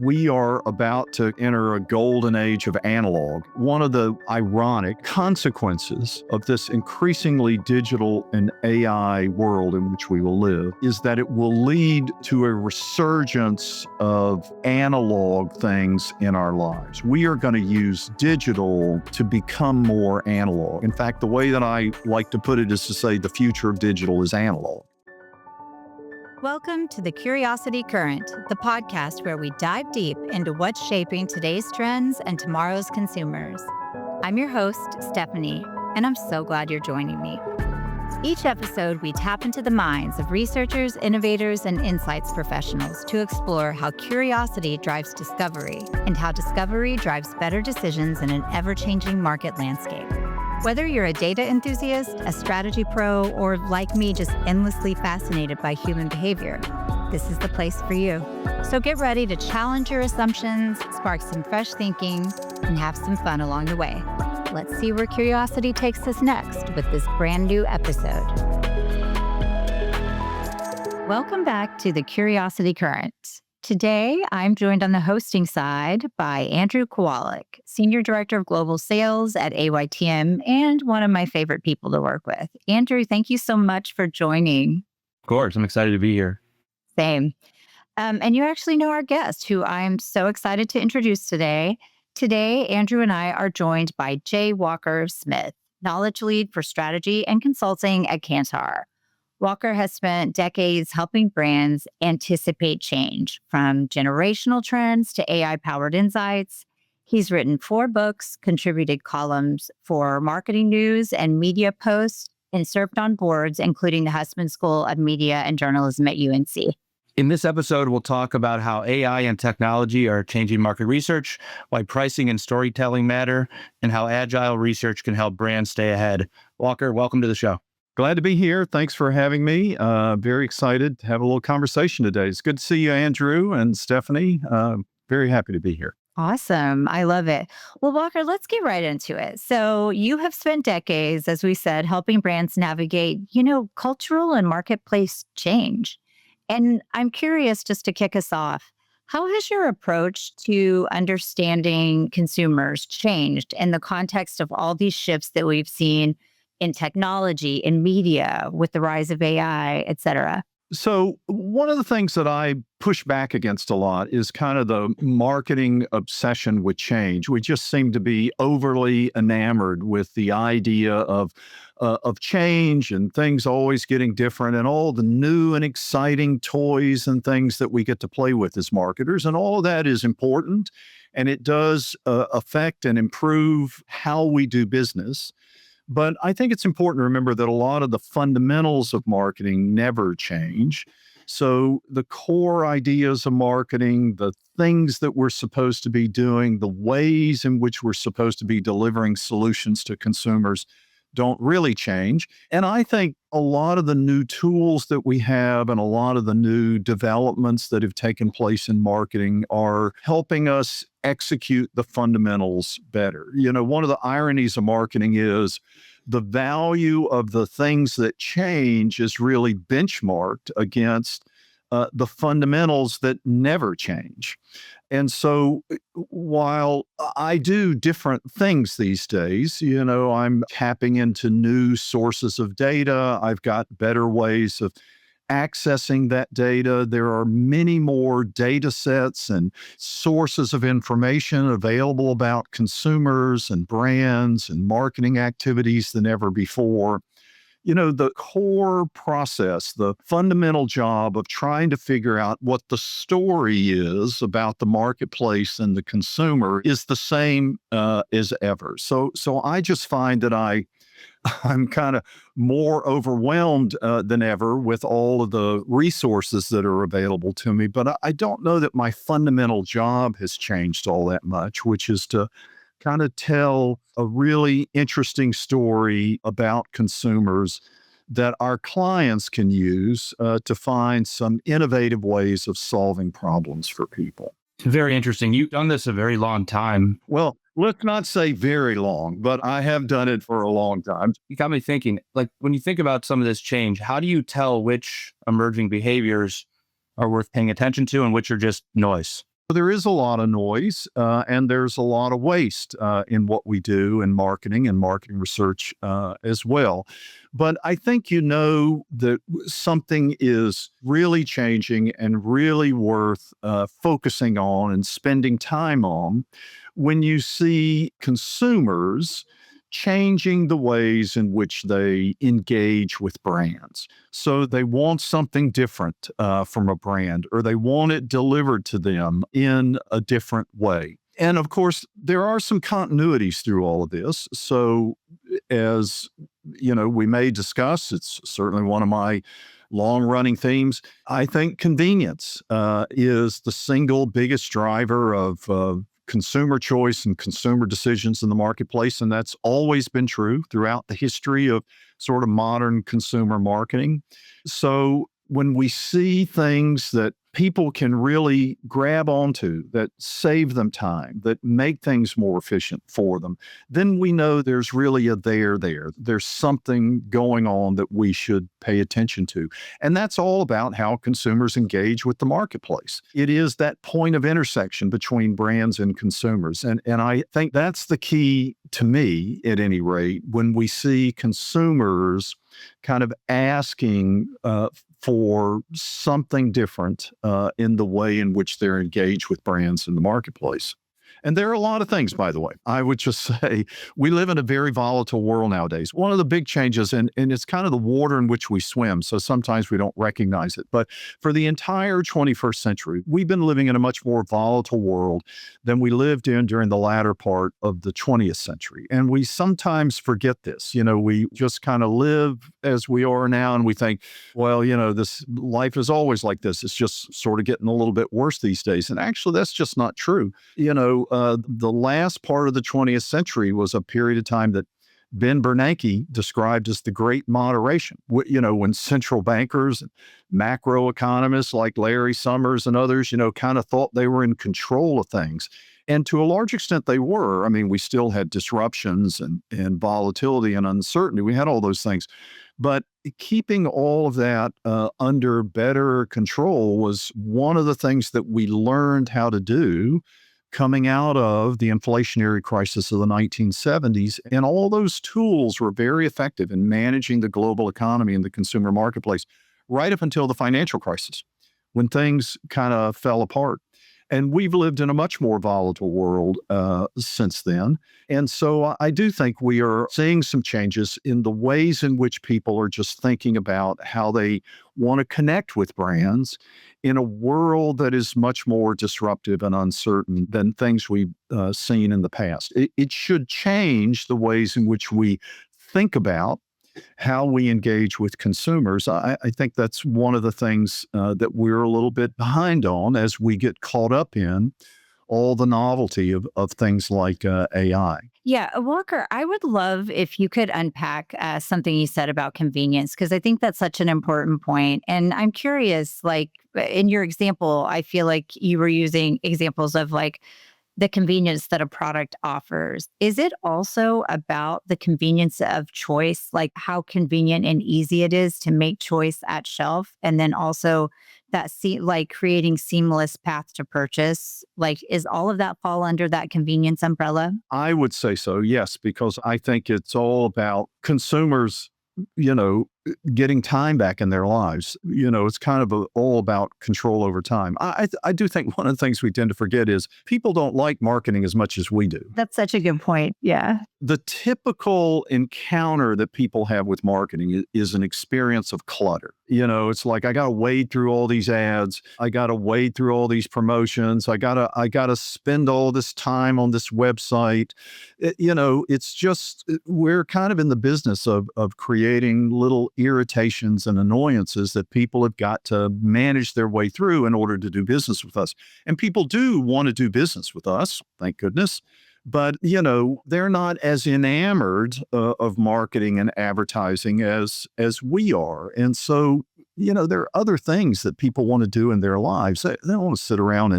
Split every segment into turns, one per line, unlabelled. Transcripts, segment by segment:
We are about to enter a golden age of analog. One of the ironic consequences of this increasingly digital and AI world in which we will live is that it will lead to a resurgence of analog things in our lives. We are going to use digital to become more analog. In fact, the way that I like to put it is to say the future of digital is analog.
Welcome to the Curiosity Current, the podcast where we dive deep into what's shaping today's trends and tomorrow's consumers. I'm your host, Stephanie, and I'm so glad you're joining me. Each episode, we tap into the minds of researchers, innovators, and insights professionals to explore how curiosity drives discovery and how discovery drives better decisions in an ever-changing market landscape. Whether you're a data enthusiast, a strategy pro, or like me, just endlessly fascinated by human behavior, this is the place for you. So get ready to challenge your assumptions, spark some fresh thinking, and have some fun along the way. Let's see where curiosity takes us next with this brand new episode. Welcome back to the Curiosity Current. Today, I'm joined on the hosting side by Andrew Kawalek, Senior Director of Global Sales at AYTM and one of my favorite people to work with. Andrew, thank you so much for joining.
Of course, I'm excited to be here.
Same. And you actually know our guest, who I'm so excited to introduce today. Today, Andrew and I are joined by Jay Walker-Smith, Knowledge Lead for Strategy and Consulting at Kantar. Walker has spent decades helping brands anticipate change, from generational trends to AI-powered insights. He's written 4 books, contributed columns for marketing news and media posts, and served on boards, including the Hussman School of Media and Journalism at UNC.
In this episode, we'll talk about how AI and technology are changing market research, why pricing and storytelling matter, and how agile research can help brands stay ahead. Walker, welcome to the show.
Glad to be here. Thanks for having me. Very excited to have a little conversation today. It's good to see you, Andrew and Stephanie. Very happy to be here.
Awesome. I love it. Well, Walker, let's get right into it. So you have spent decades, as we said, helping brands navigate, cultural and marketplace change. And I'm curious, just to kick us off, how has your approach to understanding consumers changed in the context of all these shifts that we've seen in technology, in media, with the rise of AI, et cetera?
So one of the things that I push back against a lot is kind of the marketing obsession with change. We just seem to be overly enamored with the idea of change and things always getting different and all the new and exciting toys and things that we get to play with as marketers. And all of that is important, and it does affect and improve how we do business. But I think it's important to remember that a lot of the fundamentals of marketing never change. So the core ideas of marketing, the things that we're supposed to be doing, the ways in which we're supposed to be delivering solutions to consumers don't really change. And I think a lot of the new tools that we have and a lot of the new developments that have taken place in marketing are helping us execute the fundamentals better. One of the ironies of marketing is the value of the things that change is really benchmarked against the fundamentals that never change. And so while I do different things these days, I'm tapping into new sources of data. I've got better ways of accessing that data. There are many more data sets and sources of information available about consumers and brands and marketing activities than ever before. The core process, the fundamental job of trying to figure out what the story is about the marketplace and the consumer is the same as ever. So I just find that I'm kind of more overwhelmed than ever with all of the resources that are available to me. But I don't know that my fundamental job has changed all that much, which is to kind of tell a really interesting story about consumers that our clients can use to find some innovative ways of solving problems for people.
Very interesting. You've done this a very long time.
Well, let's not say very long, but I have done it for a long time.
You got me thinking, when you think about some of this change, how do you tell which emerging behaviors are worth paying attention to and which are just noise?
There is a lot of noise and there's a lot of waste in what we do in marketing and marketing research as well. But I think you know that something is really changing and really worth focusing on and spending time on when you see consumers changing the ways in which they engage with brands. So they want something different from a brand, or they want it delivered to them in a different way. And of course, there are some continuities through all of this. So, as we may discuss, it's certainly one of my long running themes. I think convenience is the single biggest driver of consumer choice and consumer decisions in the marketplace. And that's always been true throughout the history of sort of modern consumer marketing. So when we see things that people can really grab onto, that save them time, that make things more efficient for them, then we know there's really a there. There's something going on that we should pay attention to. And that's all about how consumers engage with the marketplace. It is that point of intersection between brands and consumers. And I think that's the key to me, at any rate, when we see consumers kind of asking for something different in the way in which they're engaged with brands in the marketplace. And there are a lot of things, by the way. I would just say we live in a very volatile world nowadays. One of the big changes, and it's kind of the water in which we swim, so sometimes we don't recognize it. But for the entire 21st century, we've been living in a much more volatile world than we lived in during the latter part of the 20th century. And we sometimes forget this. We just kind of live as we are now, and we think, well, this life is always like this. It's just sort of getting a little bit worse these days. And actually, that's just not true. The last part of the 20th century was a period of time that Ben Bernanke described as the Great Moderation. When central bankers and macro economists like Larry Summers and others, kind of thought they were in control of things. And to a large extent, they were. I mean, we still had disruptions and volatility and uncertainty. We had all those things. But keeping all of that under better control was one of the things that we learned how to do coming out of the inflationary crisis of the 1970s. And all those tools were very effective in managing the global economy and the consumer marketplace right up until the financial crisis, when things kind of fell apart. And we've lived in a much more volatile world since then. And so I do think we are seeing some changes in the ways in which people are just thinking about how they want to connect with brands in a world that is much more disruptive and uncertain than things we've seen in the past. It should change the ways in which we think about how we engage with consumers. I think that's one of the things that we're a little bit behind on as we get caught up in all the novelty of things like AI.
Yeah, Walker, I would love if you could unpack something you said about convenience, because I think that's such an important point. And I'm curious, like in your example, I feel like you were using examples of like the convenience that a product offers. Is it also about the convenience of choice, like how convenient and easy it is to make choice at shelf? And then also that like creating seamless path to purchase, like is all of that fall under that convenience umbrella?
I would say so, yes, because I think it's all about consumers, getting time back in their lives. It's kind of all about control over time. I do think one of the things we tend to forget is people don't like marketing as much as we do.
That's such a good point. Yeah.
The typical encounter that people have with marketing is an experience of clutter. It's like, I got to wade through all these ads. I got to wade through all these promotions. I got to spend all this time on this website. It's just, we're kind of in the business of creating little irritations and annoyances that people have got to manage their way through in order to do business with us. And people do want to do business with us, thank goodness. But, they're not as enamored of marketing and advertising as we are. And so, there are other things that people want to do in their lives. They don't want to sit around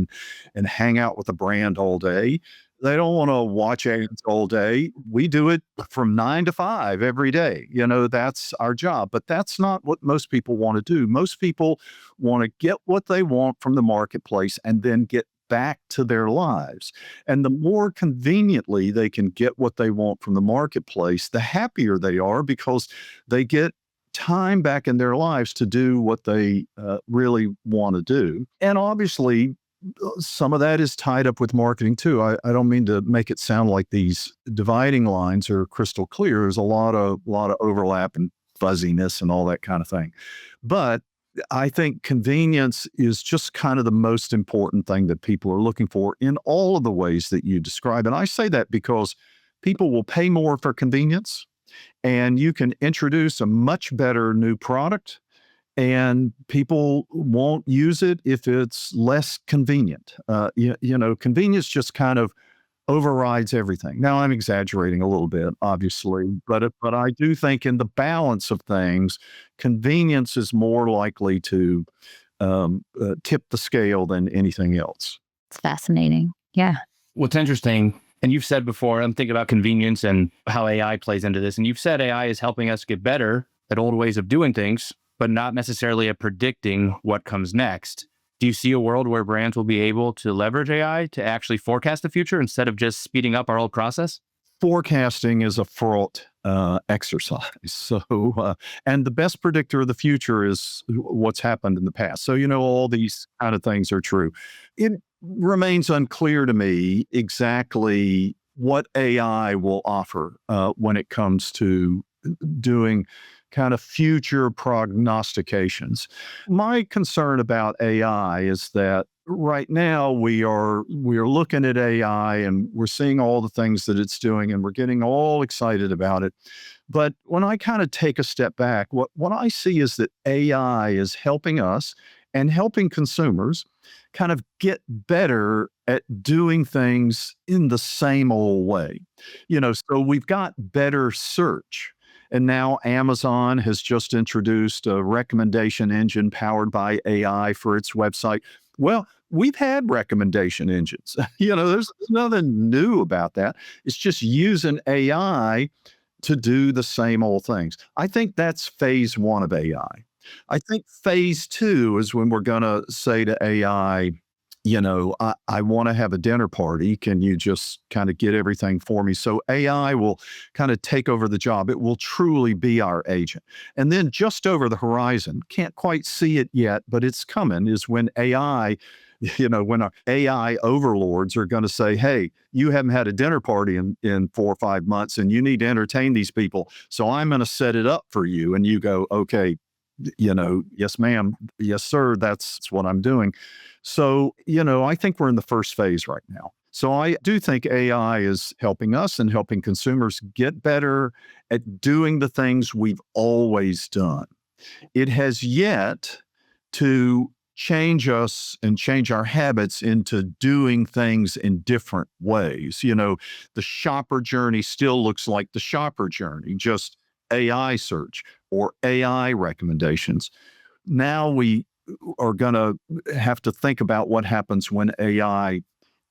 and hang out with a brand all day. They don't want to watch ads all day. We do it from 9 to 5 every day. That's our job. But that's not what most people want to do. Most people want to get what they want from the marketplace and then get back to their lives. And the more conveniently they can get what they want from the marketplace, the happier they are because they get time back in their lives to do what they really want to do. And obviously, some of that is tied up with marketing too. I don't mean to make it sound like these dividing lines are crystal clear. There's a lot of overlap and fuzziness and all that kind of thing. But I think convenience is just kind of the most important thing that people are looking for in all of the ways that you describe. And I say that because people will pay more for convenience, and you can introduce a much better new product, and people won't use it if it's less convenient. Convenience just kind of overrides everything. Now, I'm exaggerating a little bit, obviously, but I do think in the balance of things, convenience is more likely to tip the scale than anything else.
It's fascinating. Yeah.
What's interesting, and you've said before, I'm thinking about convenience and how AI plays into this. And you've said AI is helping us get better at old ways of doing things, but not necessarily at predicting what comes next. Do you see a world where brands will be able to leverage AI to actually forecast the future instead of just speeding up our old process?
Forecasting is a fraught exercise. And the best predictor of the future is what's happened in the past. So, all these kind of things are true. It remains unclear to me exactly what AI will offer when it comes to doing kind of future prognostications. My concern about AI is that right now we are looking at AI and we're seeing all the things that it's doing and we're getting all excited about it. But when I kind of take a step back, what I see is that AI is helping us and helping consumers kind of get better at doing things in the same old way. So we've got better search. And now Amazon has just introduced a recommendation engine powered by AI for its website. Well, we've had recommendation engines. There's nothing new about that. It's just using AI to do the same old things. I think that's phase one of AI. I think phase two is when we're going to say to AI, I want to have a dinner party. Can you just kind of get everything for me? So AI will kind of take over the job. It will truly be our agent. And then just over the horizon, can't quite see it yet, but it's coming, is when AI, when our AI overlords are going to say, hey, you haven't had a dinner party in 4 or 5 months and you need to entertain these people. So I'm going to set it up for you. And you go, okay, yes, ma'am. Yes, sir. That's what I'm doing. So, I think we're in the first phase right now. So I do think AI is helping us and helping consumers get better at doing the things we've always done. It has yet to change us and change our habits into doing things in different ways. The shopper journey still looks like the shopper journey, just AI search or AI recommendations. Now we are going to have to think about what happens when AI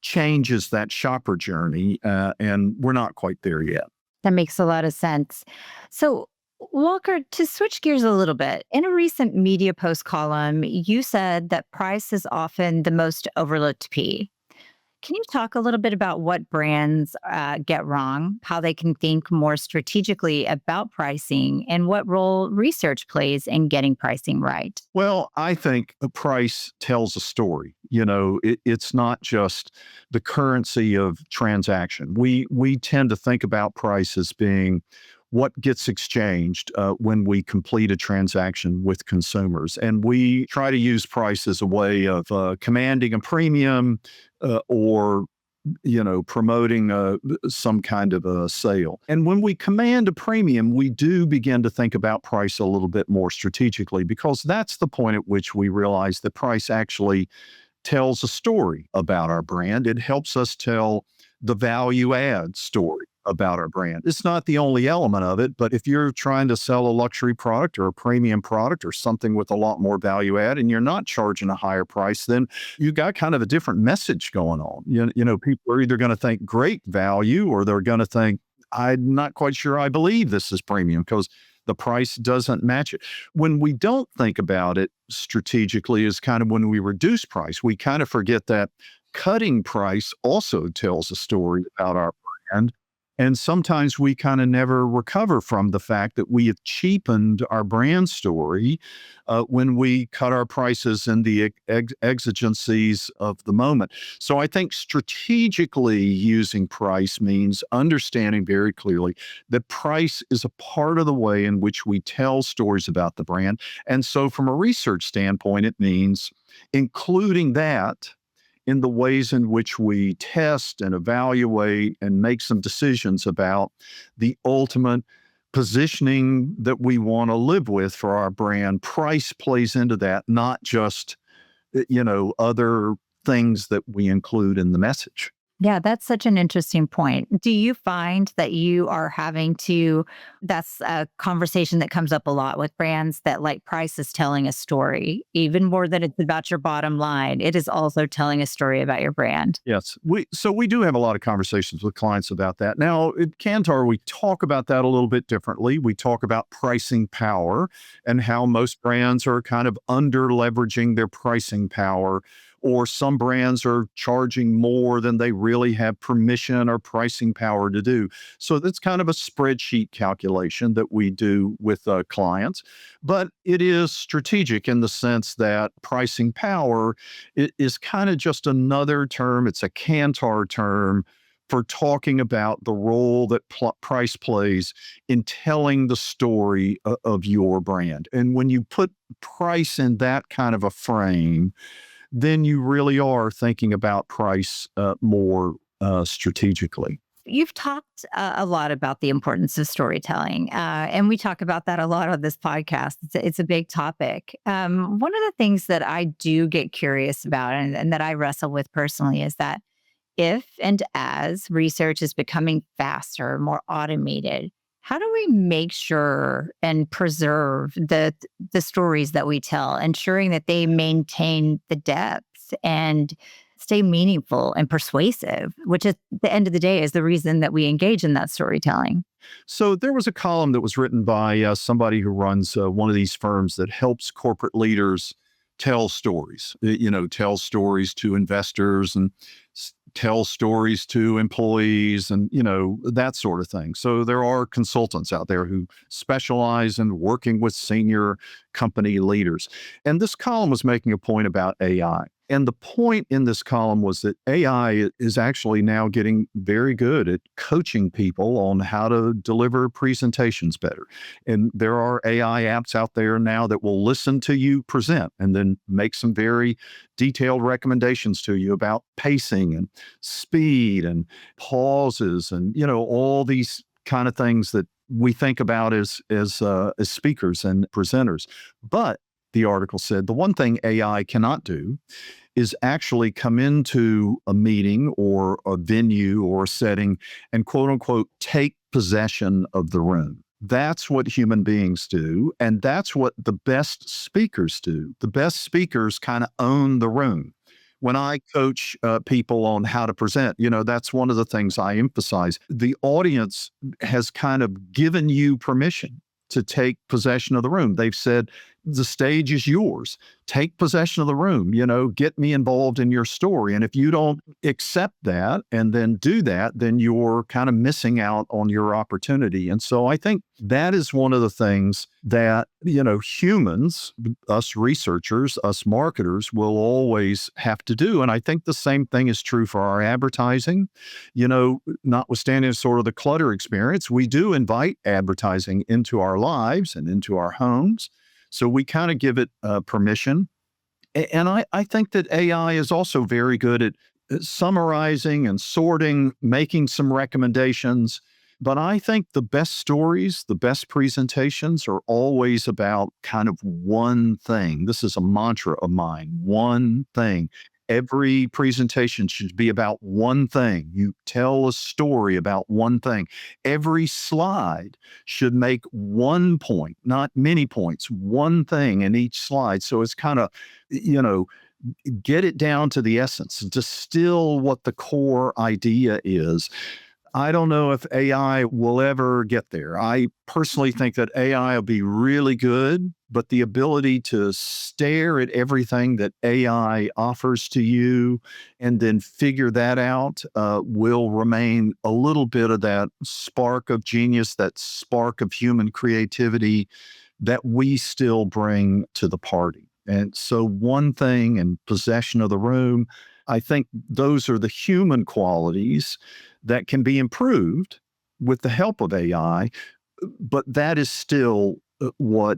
changes that shopper journey, and we're not quite there yet.
That makes a lot of sense. So, Walker, to switch gears a little bit, in a recent media post column, you said that price is often the most overlooked P. Can you talk a little bit about what brands get wrong, how they can think more strategically about pricing, and what role research plays in getting pricing right?
Well, I think a price tells a story. It's not just the currency of transaction. We tend to think about price as being what gets exchanged when we complete a transaction with consumers. And we try to use price as a way of commanding a premium or promoting some kind of a sale. And when we command a premium, we do begin to think about price a little bit more strategically, because that's the point at which we realize that price actually tells a story about our brand. It helps us tell the value add story about our brand. It's not the only element of it, but if you're trying to sell a luxury product or a premium product or something with a lot more value add and you're not charging a higher price, then you got kind of a different message going on. People are either going to think great value or they're going to think, I'm not quite sure I believe this is premium because the price doesn't match it. When we don't think about it strategically is kind of when we reduce price. We kind of forget that cutting price also tells a story about our brand. And sometimes we kind of never recover from the fact that we have cheapened our brand story when we cut our prices in the exigencies of the moment. So I think strategically using price means understanding very clearly that price is a part of the way in which we tell stories about the brand. And so from a research standpoint, it means including that in the ways in which we test and evaluate and make some decisions about the ultimate positioning that we want to live with for our brand. Price plays into that, not just, other things that we include in the message.
Yeah, that's such an interesting point. Do you find that you are having to, that's a conversation that comes up a lot with brands, that like price is telling a story, even more than it's about your bottom line. It is also telling a story about your brand.
Yes. We do have a lot of conversations with clients about that. Now, at Kantar, we talk about that a little bit differently. We talk about pricing power and how most brands are kind of under leveraging their pricing power, or some brands are charging more than they really have permission or pricing power to do. So that's kind of a spreadsheet calculation that we do with clients. But it is strategic in the sense that pricing power is kind of just another term. It's a Kantar term for talking about the role that price plays in telling the story of your brand. And when you put price in that kind of a frame, then you really are thinking about price more strategically.
You've talked a lot about the importance of storytelling, and we talk about that a lot on this podcast. It's a big topic. One of the things that I do get curious about, and that I wrestle with personally, is that if and as research is becoming faster, more automated, how do we make sure and preserve the stories that we tell, ensuring that they maintain the depth and stay meaningful and persuasive, which at the end of the day is the reason that we engage in that storytelling?
So there was a column that was written by somebody who runs one of these firms that helps corporate leaders tell stories, tell stories to investors and tell stories to employees and, that sort of thing. So there are consultants out there who specialize in working with senior company leaders. And this column was making a point about AI. And the point in this column was that AI is actually now getting very good at coaching people on how to deliver presentations better. And there are AI apps out there now that will listen to you present and then make some very detailed recommendations to you about pacing and speed and pauses and, all these kind of things that we think about as speakers and presenters. But the article said the one thing AI cannot do is actually come into a meeting or a venue or a setting and quote unquote take possession of the room. That's what human beings do. And that's what the best speakers do. The best speakers kind of own the room. When I coach people on how to present, that's one of the things I emphasize. The audience has kind of given you permission to take possession of the room. They've said, the stage is yours. Take possession of the room, get me involved in your story. And if you don't accept that and then do that, then you're kind of missing out on your opportunity. And so I think that is one of the things that, humans, us researchers, us marketers will always have to do. And I think the same thing is true for our advertising. Notwithstanding sort of the clutter experience, we do invite advertising into our lives and into our homes. So we kind of give it permission. And I think that AI is also very good at summarizing and sorting, making some recommendations. But I think the best stories, the best presentations are always about kind of one thing. This is a mantra of mine, one thing. Every presentation should be about one thing. You tell a story about one thing. Every slide should make one point, not many points, one thing in each slide. So it's kind of, get it down to the essence, distill what the core idea is. I don't know if AI will ever get there. I personally think that AI will be really good, but the ability to stare at everything that AI offers to you and then figure that out will remain a little bit of that spark of genius, that spark of human creativity that we still bring to the party. And so, one thing in possession of the room, I think those are the human qualities that can be improved with the help of AI, but that is still what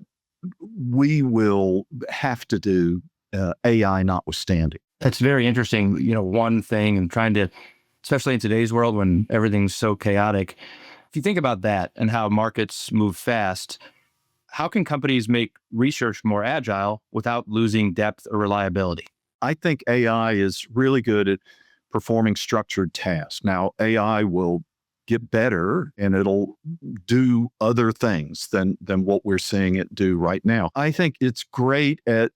we will have to do, AI notwithstanding.
That's very interesting. One thing and trying to, especially in today's world when everything's so chaotic, if you think about that and how markets move fast, how can companies make research more agile without losing depth or reliability?
I think AI is really good at performing structured tasks. Now, AI will get better and it'll do other things than what we're seeing it do right now. I think it's great at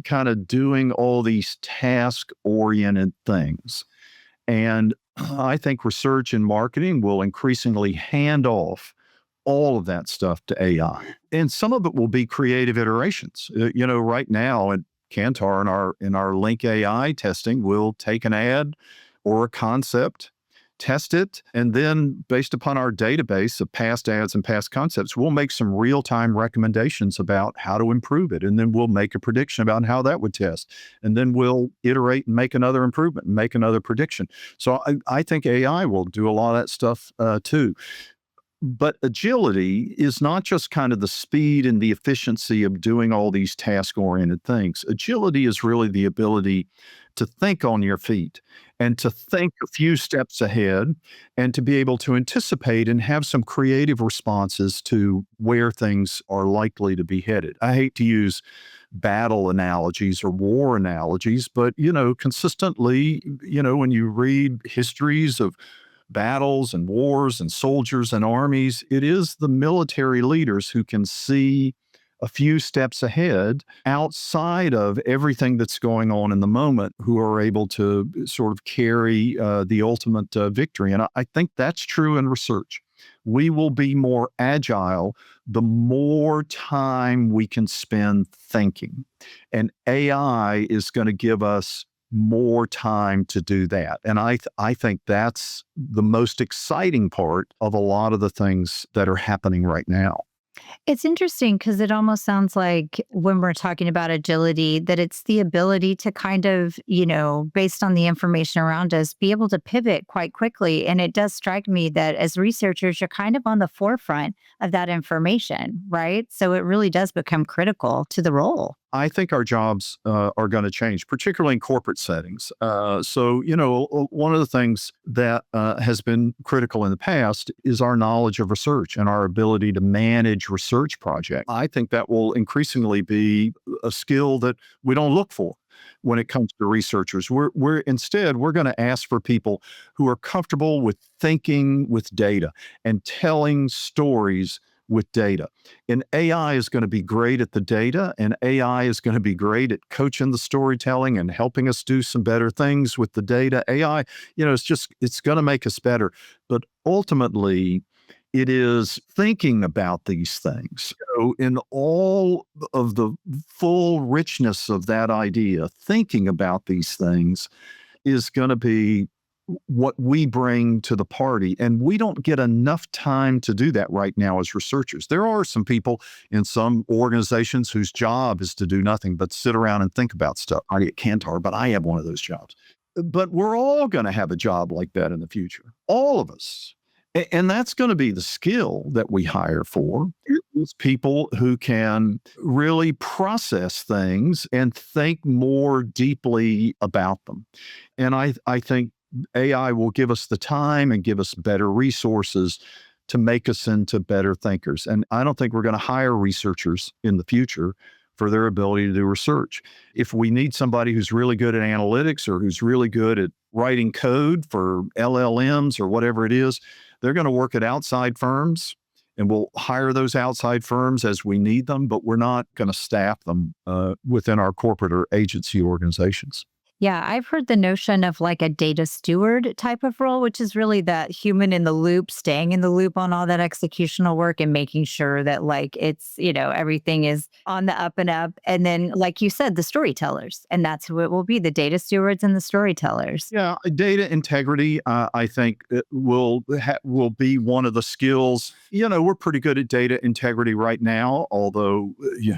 kind of doing all these task-oriented things. And I think research and marketing will increasingly hand off all of that stuff to AI. And some of it will be creative iterations. Right now at Kantar in our Link AI testing, we'll take an ad or a concept, test it, and then based upon our database of past ads and past concepts, we'll make some real-time recommendations about how to improve it. And then we'll make a prediction about how that would test. And then we'll iterate and make another improvement and make another prediction. So I think AI will do a lot of that stuff too. But agility is not just kind of the speed and the efficiency of doing all these task-oriented things. Agility is really the ability to think on your feet and to think a few steps ahead and to be able to anticipate and have some creative responses to where things are likely to be headed. I hate to use battle analogies or war analogies, but, consistently, when you read histories of battles and wars and soldiers and armies, it is the military leaders who can see a few steps ahead outside of everything that's going on in the moment who are able to sort of carry the ultimate victory. And I think that's true in research. We will be more agile the more time we can spend thinking. And AI is going to give us more time to do that. And I think that's the most exciting part of a lot of the things that are happening right now.
It's interesting because it almost sounds like when we're talking about agility, that it's the ability to kind of, based on the information around us, be able to pivot quite quickly. And it does strike me that as researchers, you're kind of on the forefront of that information, right? So it really does become critical to the role.
I think our jobs are going to change, particularly in corporate settings. One of the things that has been critical in the past is our knowledge of research and our ability to manage research projects. I think that will increasingly be a skill that we don't look for when it comes to researchers. We're instead going to ask for people who are comfortable with thinking with data and telling stories with data. And AI is going to be great at the data, and AI is going to be great at coaching the storytelling and helping us do some better things with the data. AI, it's going to make us better. But ultimately, it is thinking about these things. In all of the full richness of that idea, thinking about these things is going to be what we bring to the party. And we don't get enough time to do that right now as researchers. There are some people in some organizations whose job is to do nothing but sit around and think about stuff. I get Kantar, but I have one of those jobs. But we're all going to have a job like that in the future. All of us. And that's going to be the skill that we hire for. It's people who can really process things and think more deeply about them. And I think AI will give us the time and give us better resources to make us into better thinkers. And I don't think we're going to hire researchers in the future for their ability to do research. If we need somebody who's really good at analytics or who's really good at writing code for LLMs or whatever it is, they're going to work at outside firms, and we'll hire those outside firms as we need them, but we're not going to staff them within our corporate or agency organizations.
Yeah, I've heard the notion of like a data steward type of role, which is really that human in the loop, staying in the loop on all that executional work and making sure that like it's, everything is on the up and up. And then, like you said, the storytellers. And that's who it will be, the data stewards and the storytellers.
Yeah, data integrity, I think will be one of the skills. We're pretty good at data integrity right now, although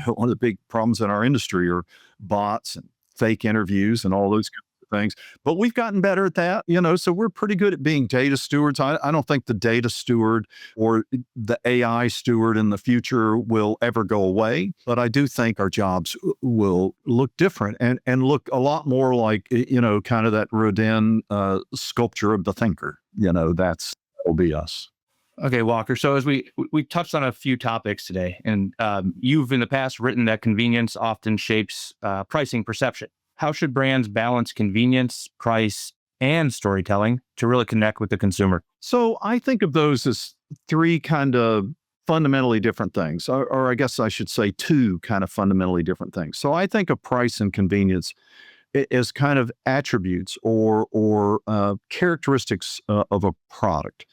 one of the big problems in our industry are bots and fake interviews and all those kinds of things. But we've gotten better at that, so we're pretty good at being data stewards. I don't think the data steward or the AI steward in the future will ever go away, but I do think our jobs will look different and look a lot more like, kind of that Rodin sculpture of the thinker. That'll be us.
Okay, Walker. So as we touched on a few topics today, and you've in the past written that convenience often shapes pricing perception. How should brands balance convenience, price, and storytelling to really connect with the consumer?
So I think of those as three kind of fundamentally different things, or I guess I should say two kind of fundamentally different things. So I think of price and convenience as kind of attributes or characteristics of a product.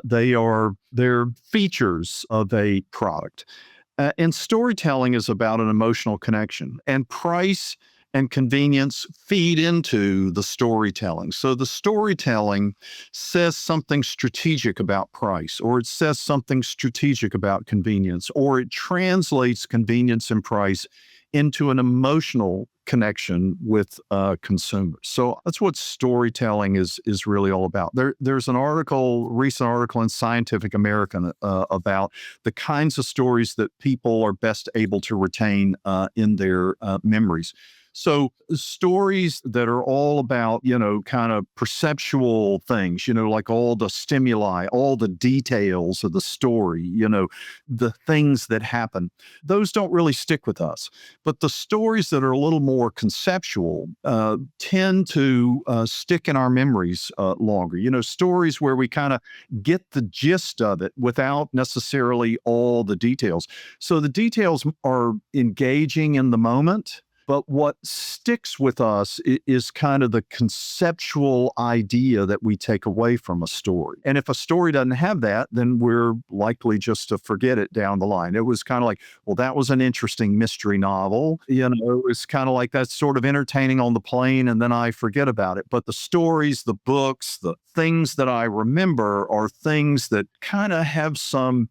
They're features of a product. And storytelling is about an emotional connection. And price and convenience feed into the storytelling. So the storytelling says something strategic about price, or it says something strategic about convenience, or it translates convenience and price into an emotional connection with consumers. So that's what storytelling is really all about. There's an recent article in Scientific American about the kinds of stories that people are best able to retain in their memories. So stories that are all about, kind of perceptual things, like all the stimuli, all the details of the story, the things that happen, those don't really stick with us. But the stories that are a little more conceptual tend to stick in our memories longer. Stories where we kind of get the gist of it without necessarily all the details. So the details are engaging in the moment. But what sticks with us is kind of the conceptual idea that we take away from a story. And if a story doesn't have that, then we're likely just to forget it down the line. It was kind of like, well, that was an interesting mystery novel. It's kind of like that's sort of entertaining on the plane, and then I forget about it. But the stories, the books, the things that I remember are things that kind of have some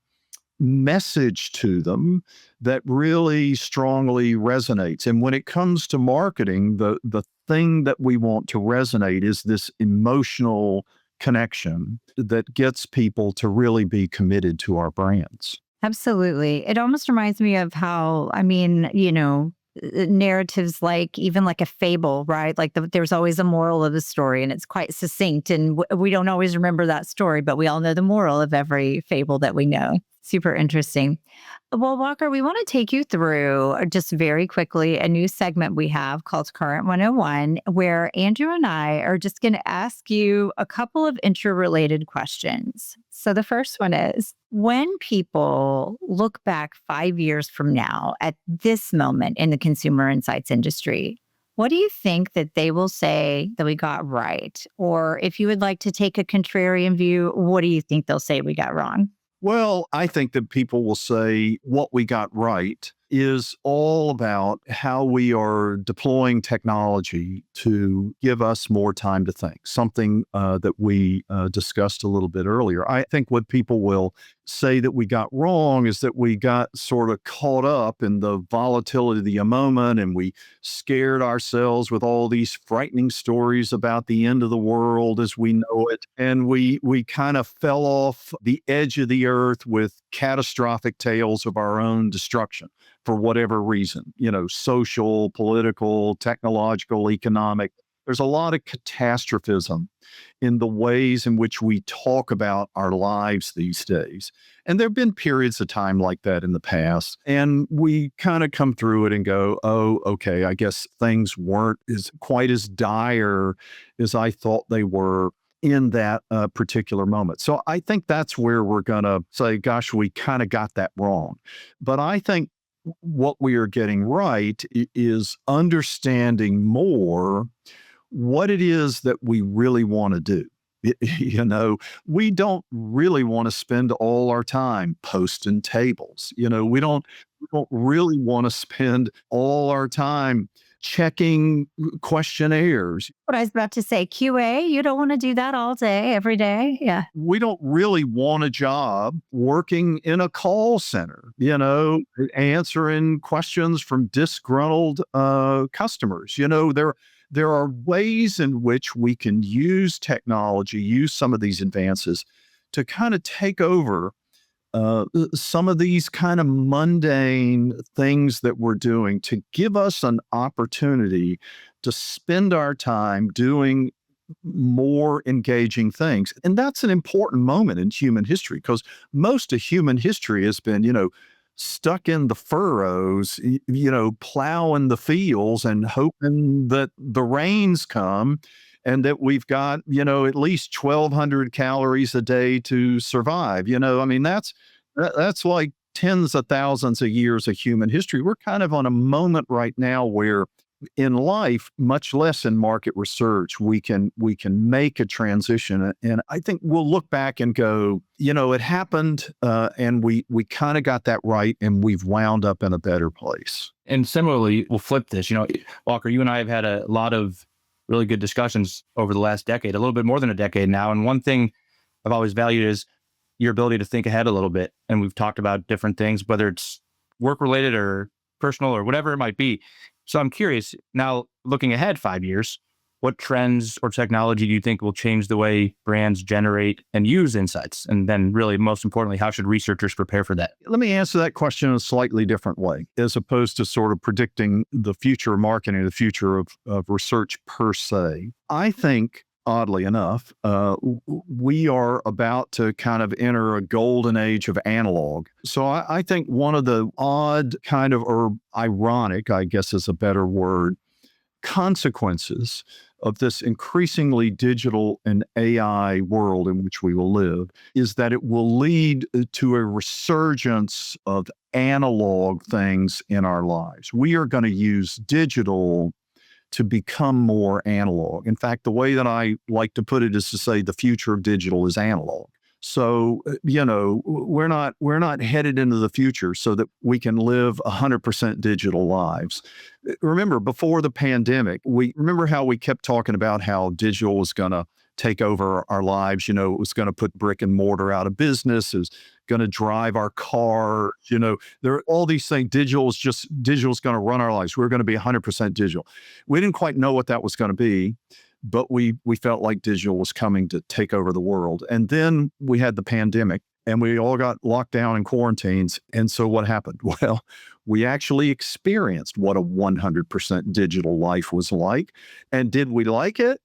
message to them that really strongly resonates. And when it comes to marketing, the thing that we want to resonate is this emotional connection that gets people to really be committed to our brands.
Absolutely. It almost reminds me of how, narratives like even like a fable, right? Like there's always a moral of the story and it's quite succinct. And we don't always remember that story, but we all know the moral of every fable that we know. Super interesting. Well, Walker, we want to take you through just very quickly a new segment we have called Current 101, where Andrew and I are just going to ask you a couple of interrelated questions. So the first one is, when people look back 5 years from now at this moment in the consumer insights industry, what do you think that they will say that we got right? Or if you would like to take a contrarian view, what do you think they'll say we got wrong?
Well, I think that people will say what we got right is all about how we are deploying technology to give us more time to think, something that we discussed a little bit earlier. I think what people will say that we got wrong is that we got sort of caught up in the volatility of the moment, and we scared ourselves with all these frightening stories about the end of the world as we know it. And we kind of fell off the edge of the earth with catastrophic tales of our own destruction for whatever reason, social, political, technological, economic. There's a lot of catastrophism in the ways in which we talk about our lives these days. And there have been periods of time like that in the past. And we kind of come through it and go, oh, okay, I guess things weren't quite as dire as I thought they were in that particular moment. So I think that's where we're going to say, gosh, we kind of got that wrong. But I think what we are getting right is understanding more what it is that we really want to do. You know, we don't really want to spend all our time posting tables. You know, we don't really want to spend all our time checking questionnaires.
What I was about to say, QA, you don't want to do that all day, every day. Yeah.
We don't really want a job working in a call center, you know, answering questions from disgruntled customers. You know, there are ways in which we can use technology, use some of these advances to kind of take over some of these kind of mundane things that we're doing to give us an opportunity to spend our time doing more engaging things. And that's an important moment in human history because most of human history has been, you know, stuck in the furrows, you know, plowing the fields and hoping that the rains come and that we've got, you know, at least 1,200 calories a day to survive. You know, I mean, that's like tens of thousands of years of human history. We're kind of on a moment right now where in life, much less in market research, we can make a transition. And I think we'll look back and go, you know, it happened and we kind of got that right and we've wound up in a better place.
And similarly, we'll flip this. You know, Walker, you and I have had a lot of really good discussions over the last decade, a little bit more than a decade now. And one thing I've always valued is your ability to think ahead a little bit. And we've talked about different things, whether it's work related or personal or whatever it might be. So I'm curious now, looking ahead 5 years, what trends or technology do you think will change the way brands generate and use insights? And then really, most importantly, how should researchers prepare for that?
Let me answer that question in a slightly different way, as opposed to sort of predicting the future of marketing, the future of research per se. I think, oddly enough, we are about to kind of enter a golden age of analog. So I think one of the odd kind of, or ironic, I guess is a better word, consequences of this increasingly digital and AI world in which we will live is that it will lead to a resurgence of analog things in our lives. We are going to use digital to become more analog. In fact, the way that I like to put it is to say the future of digital is analog. So, you know, we're not headed into the future so that we can live 100% digital lives. Remember, before the pandemic, remember how we kept talking about how digital was going to take over our lives. You know, it was going to put brick and mortar out of business. It was going to drive our car. You know, there are all these things. Digital's going to run our lives. We're going to be 100% digital. We didn't quite know what that was going to be, but we felt like digital was coming to take over the world. And then we had the pandemic and we all got locked down in quarantines. And so what happened? Well, we actually experienced what a 100% digital life was like. And did we like it?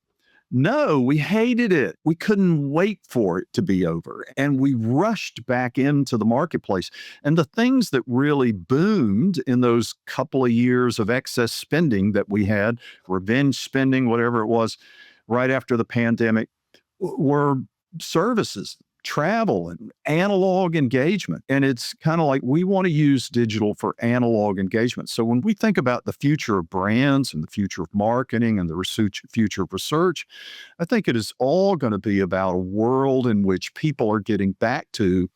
No, we hated it. We couldn't wait for it to be over. And we rushed back into the marketplace. And the things that really boomed in those couple of years of excess spending that we had, revenge spending, whatever it was, right after the pandemic, were services, travel, and analog engagement. And it's kind of like we want to use digital for analog engagement. So when we think about the future of brands and the future of marketing and the future of research, I think it is all going to be about a world in which people are getting back to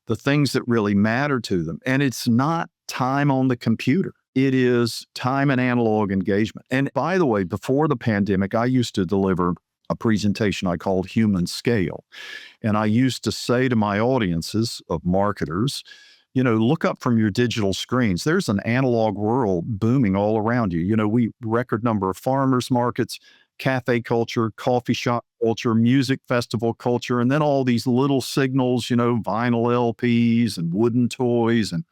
the things that really matter to them. And it's not time on the computer. It is time and analog engagement. And by the way, before the pandemic, I used to deliver a presentation I called Human Scale. And I used to say to my audiences of marketers, you know, look up from your digital screens. There's an analog world booming all around you. You know, record number of farmers markets, cafe culture, coffee shop culture, music festival culture, and then all these little signals, you know, vinyl LPs and wooden toys and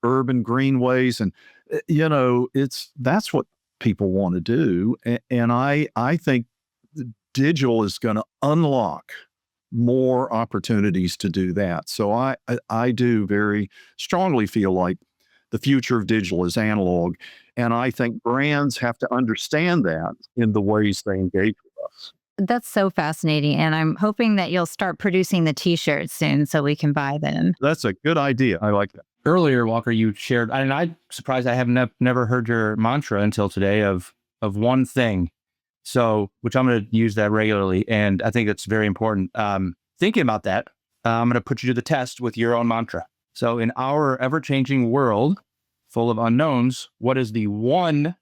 urban greenways. And, you know, that's what people want to do. And I think digital is going to unlock more opportunities to do that. So I do very strongly feel like the future of digital is analog. And I think brands have to understand that in the ways they engage with us.
That's so fascinating. And I'm hoping that you'll start producing the t-shirts soon so we can buy them.
That's a good idea. I like that.
Earlier, Walker, you shared, and I'm surprised I have never heard your mantra until today of one thing So, which I'm going to use that regularly. And I think that's very important. Thinking about that, I'm going to put you to the test with your own mantra. So in our ever-changing world full of unknowns, what is the one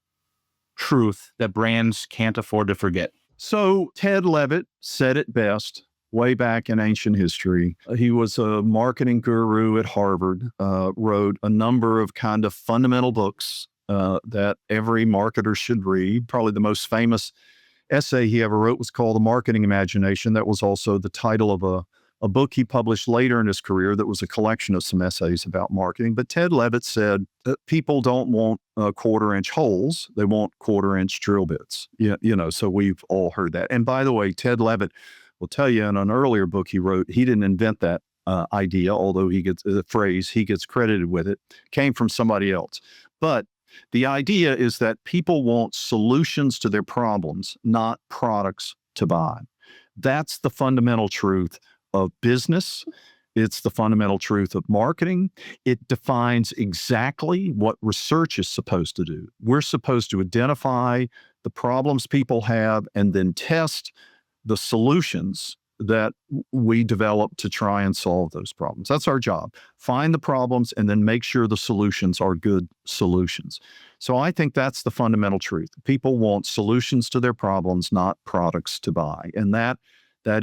truth that brands can't afford to forget?
So Ted Levitt said it best way back in ancient history. He was a marketing guru at Harvard, wrote a number of kind of fundamental books that every marketer should read. Probably the most famous essay he ever wrote was called The Marketing Imagination. That was also the title of a book he published later in his career that was a collection of some essays about marketing. But Ted Levitt said that people don't want quarter-inch holes. They want quarter-inch drill bits. So we've all heard that. And by the way, Ted Levitt will tell you in an earlier book he wrote, he didn't invent that idea, although he gets the phrase, he gets credited with it, came from somebody else. But the idea is that people want solutions to their problems, not products to buy. That's the fundamental truth of business. It's the fundamental truth of marketing. It defines exactly what research is supposed to do. We're supposed to identify the problems people have and then test the solutions that we develop to try and solve those problems. That's our job. Find the problems and then make sure the solutions are good solutions. So I think that's the fundamental truth. People want solutions to their problems, not products to buy. And that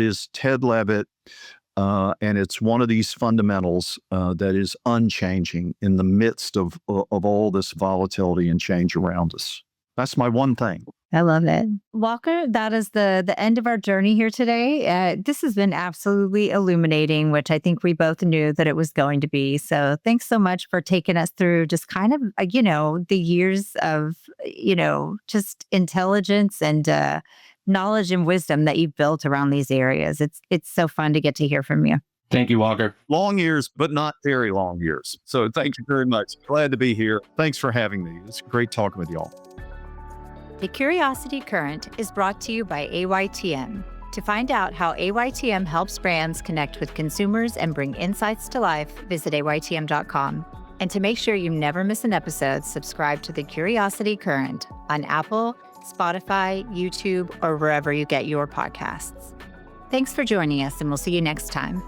is Ted Levitt, and it's one of these fundamentals that is unchanging in the midst of all this volatility and change around us. That's my one thing.
I love it. Walker, that is the end of our journey here today. This has been absolutely illuminating, which I think we both knew that it was going to be. So thanks so much for taking us through just kind of, the years of, just intelligence and knowledge and wisdom that you've built around these areas. It's so fun to get to hear from you.
Thank you, Walker.
Long years, but not very long years. So thank you very much. Glad to be here. Thanks for having me. It's great talking with y'all.
The Curiosity Current is brought to you by AYTM. To find out how AYTM helps brands connect with consumers and bring insights to life, visit AYTM.com. And to make sure you never miss an episode, subscribe to The Curiosity Current on Apple, Spotify, YouTube, or wherever you get your podcasts. Thanks for joining us, and we'll see you next time.